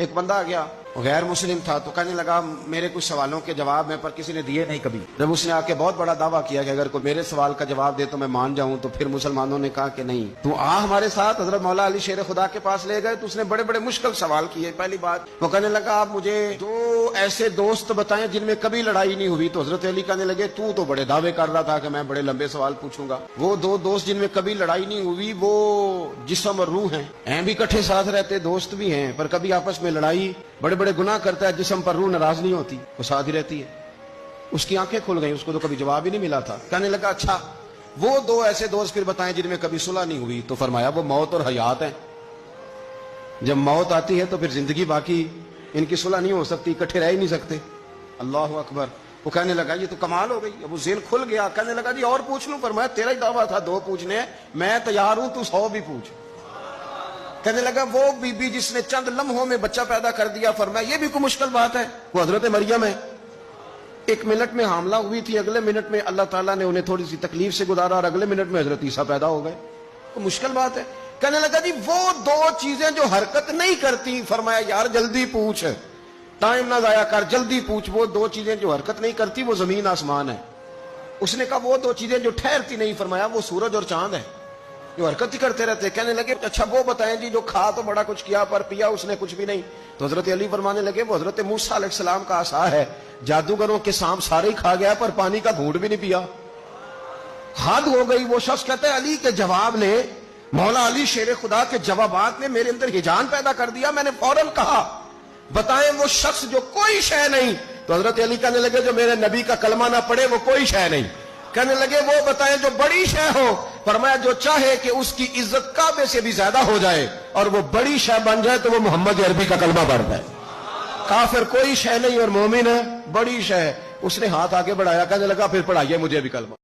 ایک بندہ آ گیا، غیر مسلم تھا، تو کہنے لگا میرے کچھ سوالوں کے جواب میں پر کسی نے دیے نہیں کبھی۔ جب اس نے آ کے بہت بڑا دعویٰ کیا کہ اگر کوئی میرے سوال کا جواب دے تو میں مان جاؤں، تو پھر مسلمانوں نے کہا کہ نہیں، تو ہمارے ساتھ حضرت مولا علی شیر خدا کے پاس لے گئے، تو اس نے بڑے بڑے مشکل سوال کیے۔ پہلی بات وہ کہنے لگا آپ مجھے 2 ایسے دوست بتائیں جن میں کبھی لڑائی نہیں ہوئی۔ تو حضرت علی کہنے لگے تو بڑے دعوے کر رہا تھا کہ میں بڑے لمبے سوال پوچھوں گا۔ وہ 2 دوست جن میں کبھی لڑائی نہیں ہوئی وہ جسم اور روح ہیں بھی اکٹھے ساتھ رہتے، دوست بھی ہیں، پر کبھی آپس میں لڑائی، بڑے بڑے گناہ کرتا ہے، جسم پر روح ناراض نہیں ہوتی، وہ ساتھ ہی رہتی ہے۔ اس کی آنکھیں کھل گئیں، اس کو تو کبھی جواب ہی نہیں ملا تھا۔ کہنے لگا اچھا وہ 2 ایسے دوست پھر بتائیں جن میں کبھی صلح نہیں ہوئی۔ تو فرمایا وہ موت اور حیات ہیں، جب موت آتی ہے تو پھر زندگی باقی ان کی صلح نہیں ہو سکتی، اکٹھے رہ ہی نہیں سکتے۔ اللہ اکبر۔ وہ کہنے لگا یہ تو کمال ہو گئی، اب وہ ذہن کھل گیا۔ کہنے لگا جی اور پوچھ لوں؟ فرمایا تیرا ہی دعویٰ تھا 2 پوچھنے ہیں، میں تیار ہوں، تو 100 بھی پوچھ۔ کہنے لگا وہ بی بی جس نے چند لمحوں میں بچہ پیدا کر دیا، فرمایا یہ بھی کوئی مشکل بات ہے؟ وہ حضرت مریم ہے، 1 منٹ میں حاملہ ہوئی تھی، اگلے منٹ میں اللہ تعالیٰ نے انہیں تھوڑی سی تکلیف سے گزارا اور اگلے منٹ میں حضرت عیسیٰ پیدا ہو گئے، کوئی مشکل بات ہے؟ کہنے لگا جی وہ 2 چیزیں جو حرکت نہیں کرتی، فرمایا یار جلدی پوچھ، ٹائم نہ ضائع کر، جلدی پوچھ۔ وہ 2 چیزیں جو حرکت نہیں کرتی وہ زمین آسمان ہے۔ اس نے کہا وہ 2 چیزیں جو ٹھہرتی نہیں، فرمایا وہ سورج اور چاند ہے، جو حرکت ہی کرتے رہتے۔ کہنے لگے اچھا وہ بتائیں جی جو کھا تو بڑا کچھ کیا پر پیا اس نے کچھ بھی نہیں۔ تو حضرت علی فرمانے لگے وہ حضرت موسیٰ علیہ السلام کا عصا ہے، جادوگروں کے سانپ سارے ہی کھا گیا پر پانی کا گھونٹ بھی نہیں پیا۔ حد ہو گئی۔ وہ شخص کہتا ہے علی کے جواب نے، مولا علی شیر خدا کے جوابات نے میرے اندر ہیجان پیدا کر دیا، میں نے فوراً کہا بتائیں وہ شخص جو کوئی شے نہیں۔ تو حضرت علی کہنے لگے جو میرے نبی کا کلمہ نہ پڑھے وہ کوئی شے نہیں۔ کہنے لگے وہ بتائیں جو بڑی شے ہو۔ فرمایا جو چاہے کہ اس کی عزت کعبے سے بھی زیادہ ہو جائے اور وہ بڑی شے بن جائے تو وہ محمد عربی کا کلمہ پڑھ جائے۔ کافر کوئی شے نہیں اور مومن ہے بڑی شے۔ اس نے ہاتھ آگے بڑھایا، کہنے لگا پھر پڑھائیے مجھے بھی کلمہ۔